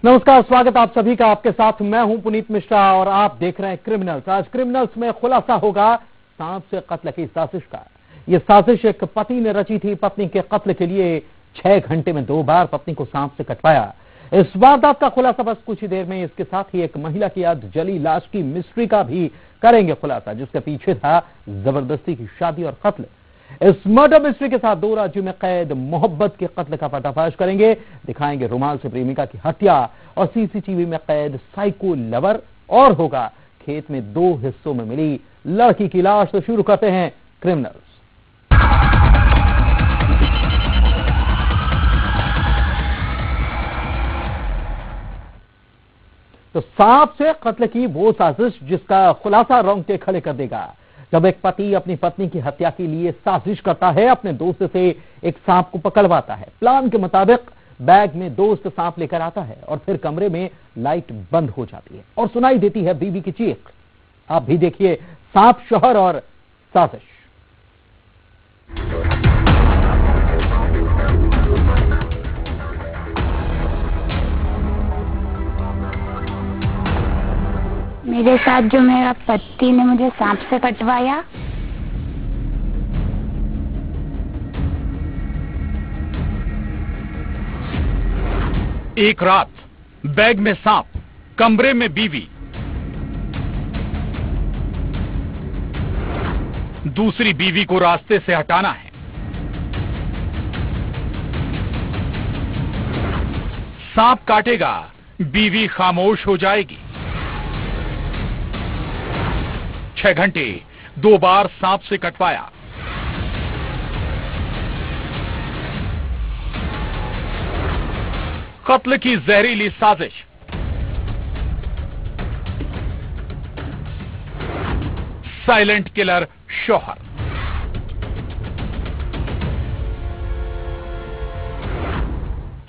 नमस्कार, स्वागत आप सभी का। आपके साथ मैं हूं पुनीत मिश्रा और आप देख रहे हैं क्रिमिनल्स। आज क्रिमिनल्स में खुलासा होगा सांप से कत्ल की साजिश का। यह साजिश एक पति ने रची थी। पत्नी के कत्ल के लिए 6 घंटे में 2 बार पत्नी को सांप से कटवाया। इस वारदात का खुलासा बस कुछ ही देर में। इसके साथ ही एक महिला की आज जली लाश की मिस्ट्री का भी करेंगे खुलासा, जिसके पीछे था जबरदस्ती की शादी और कत्ल। इस मर्डर मिस्ट्री के साथ 2 राज्यों में कैद मोहब्बत के कत्ल का पर्दाफाश करेंगे। दिखाएंगे रुमाल से प्रेमिका की हत्या और सीसीटीवी में कैद साइको लवर। और होगा खेत में 2 हिस्सों में मिली लड़की की लाश। तो शुरू करते हैं क्रिमिनल्स। तो सांप से कत्ल की वो साजिश जिसका खुलासा रोंगटे खड़े कर देगा। जब एक पति अपनी पत्नी की हत्या के लिए साजिश करता है, अपने दोस्त से एक सांप को पकड़वाता है। प्लान के मुताबिक बैग में दोस्त सांप लेकर आता है और फिर कमरे में लाइट बंद हो जाती है और सुनाई देती है बीवी की चीख। आप भी देखिए सांप, शौहर और साजिश। मेरे साथ जो मेरा पति ने मुझे सांप से कटवाया, एक रात बैग में सांप, कमरे में बीवी। दूसरी बीवी को रास्ते से हटाना है। सांप काटेगा, बीवी खामोश हो जाएगी। 6 घंटे 2 बार सांप से कटवाया। कत्ल की जहरीली साजिश। साइलेंट किलर शौहर।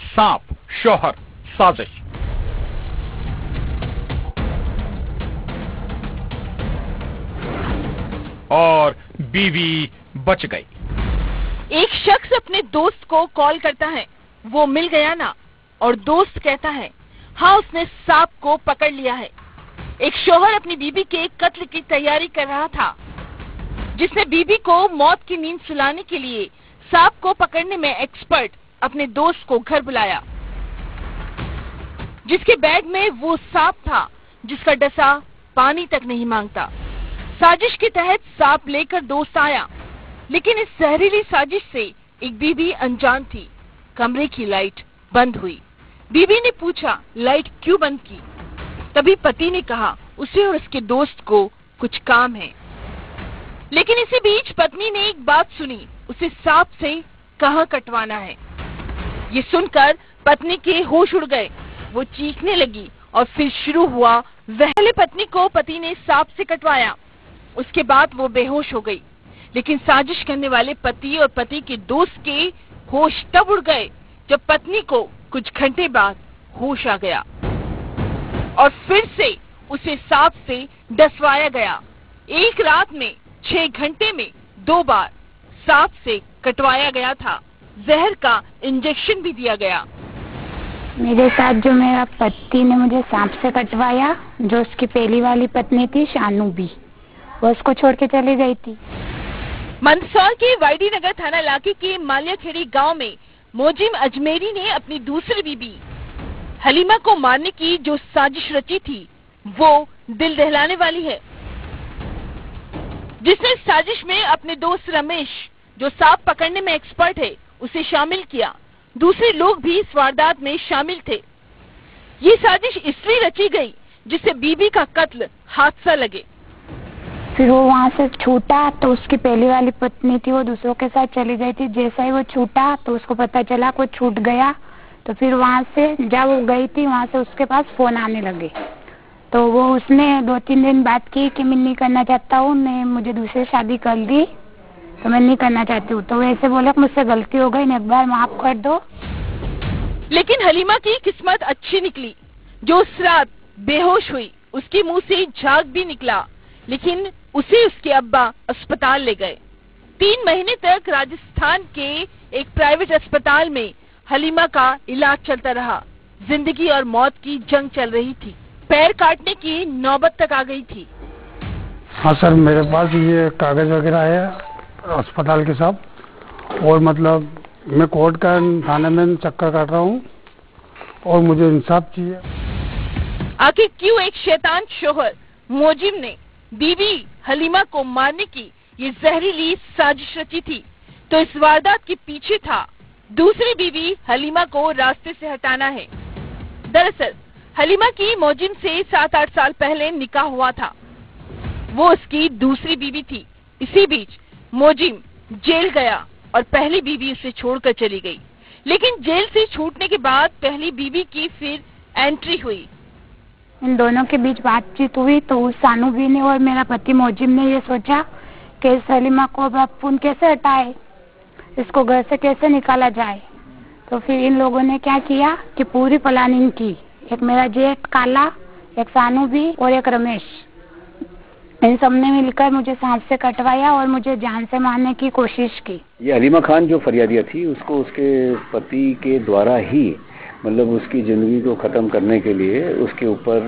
सांप, शौहर, साजिश। और बीवी बच गई। एक शख्स अपने दोस्त को कॉल करता है, वो मिल गया ना, और दोस्त कहता है हाँ उसने सांप को पकड़ लिया है। एक शौहर अपनी बीवी के कत्ल की तैयारी कर रहा था, जिसने बीवी को मौत की नींद सुलाने के लिए सांप को पकड़ने में एक्सपर्ट अपने दोस्त को घर बुलाया, जिसके बैग में वो सांप था जिसका डसा पानी तक नहीं मांगता। साजिश के तहत सांप लेकर दोस्त आया, लेकिन इस जहरीली साजिश से एक बीवी अनजान थी। कमरे की लाइट बंद हुई। बीवी ने पूछा लाइट क्यों बंद की? तभी पति ने कहा उसे और उसके दोस्त को कुछ काम है। लेकिन इसी बीच पत्नी ने एक बात सुनी, उसे सांप से कहाँ कटवाना है। ये सुनकर पत्नी के होश उड़ गए। वो चीखने लगी और फिर शुरू हुआ। पहले पत्नी को पति ने सांप से कटवाया, उसके बाद वो बेहोश हो गई। लेकिन साजिश करने वाले पति और पति के दोस्त के होश तब उड़ गए जब पत्नी को कुछ घंटे बाद होश आ गया और फिर से उसे सांप से डसवाया गया। एक रात में 6 घंटे में 2 बार सांप से कटवाया गया था। जहर का इंजेक्शन भी दिया गया। मेरे साथ जो मेरा पति ने मुझे सांप से कटवाया, जो उसकी पहली वाली पत्नी थी शानू भी, वो उसको छोड़ के चली गई थी। मंदसौर के वाईडी नगर थाना इलाके के मालियाखेड़ी गांव में मोजिम अजमेरी ने अपनी दूसरी बीबी हलीमा को मारने की जो साजिश रची थी, वो दिल दहलाने वाली है। जिसने इस साजिश में अपने दोस्त रमेश, जो सांप पकड़ने में एक्सपर्ट है, उसे शामिल किया। दूसरे लोग भी इस वारदात में शामिल थे। ये साजिश इसलिए रची गई जिससे बीबी का कत्ल हादसा लगे। फिर वो वहाँ से छूटा तो उसकी पहली वाली पत्नी थी, वो दूसरों के साथ चली गई थी। जैसा ही वो छूटा तो उसको पता चला कोई छूट गया, तो फिर वहाँ से जब वो गई थी वहाँ से उसके पास फोन आने लगे। तो वो उसने 2-3 दिन बात की कि मैं नहीं करना चाहता हूँ, मैं मुझे दूसरी शादी कर दी तो मैं नहीं करना चाहती हूँ। तो वैसे बोला मुझसे गलती हो गई, एक बार माफ कर दो। लेकिन हलीमा की किस्मत अच्छी निकली। जो उस रात बेहोश हुई, उसके मुंह से झाग भी निकला, लेकिन उसे उसके अब्बा अस्पताल ले गए। 3 महीने तक राजस्थान के एक प्राइवेट अस्पताल में हलीमा का इलाज चलता रहा। जिंदगी और मौत की जंग चल रही थी। पैर काटने की नौबत तक आ गई थी। हाँ सर, मेरे पास ये कागज वगैरह है अस्पताल के सब, और मतलब मैं कोर्ट का थाने में चक्कर काट रहा हूँ और मुझे इंसाफ चाहिए। आखिर क्यों एक शैतान शोहर मोजिब ने बीवी हलीमा को मारने की ये जहरीली साजिश रची थी? तो इस वारदात के पीछे था दूसरी बीवी हलीमा को रास्ते से हटाना है। दरअसल हलीमा की मोजिब से 7-8 साल पहले निकाह हुआ था। वो उसकी दूसरी बीवी थी। इसी बीच मोजिब जेल गया और पहली बीवी उसे छोड़कर चली गई। लेकिन जेल से छूटने के बाद पहली बीवी की फिर एंट्री हुई। इन दोनों के बीच बातचीत हुई तो उस सानूबी ने और मेरा पति मोजिब ने ये सोचा कि इस हलीमा को अब अपन कैसे हटाए, इसको घर से कैसे निकाला जाए। तो फिर इन लोगों ने क्या किया कि पूरी प्लानिंग की। एक मेरा जेठ काला, एक सानूबी और एक रमेश, इन सब ने मिलकर मुझे सांप से कटवाया और मुझे जान से मारने की कोशिश की। ये हलीमा खान जो फरियादिया थी, उसको उसके पति के द्वारा ही मतलब उसकी जिंदगी को खत्म करने के लिए उसके ऊपर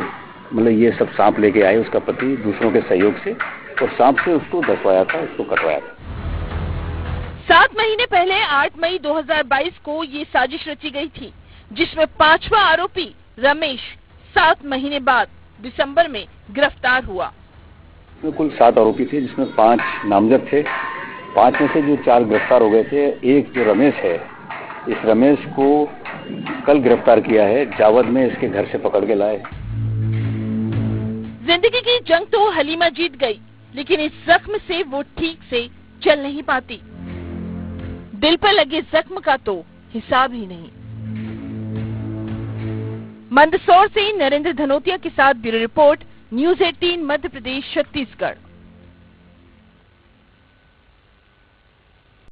मतलब ये सब सांप लेके आए उसका पति दूसरों के सहयोग से, और सांप से उसको दसवाया था, उसको कटवाया था। 7 महीने पहले 8 मई 2022 को ये साजिश रची गई थी, जिसमें 5वां आरोपी रमेश 7 महीने बाद दिसंबर में गिरफ्तार हुआ। कुल 7 आरोपी थे, जिसमें 5 नामजद थे। 5 में से जो 4 गिरफ्तार हो गए थे। एक जो रमेश है, इस रमेश को कल गिरफ्तार किया है, जावद में इसके घर से पकड़ के लाए। जिंदगी की जंग तो हलीमा जीत गई, लेकिन इस जख्म से वो ठीक से चल नहीं पाती। दिल पर लगे जख्म का तो हिसाब ही नहीं। मंदसौर से नरेंद्र धनोतिया के साथ bureau report, news 18 Madhya Pradesh, Chhattisgarh.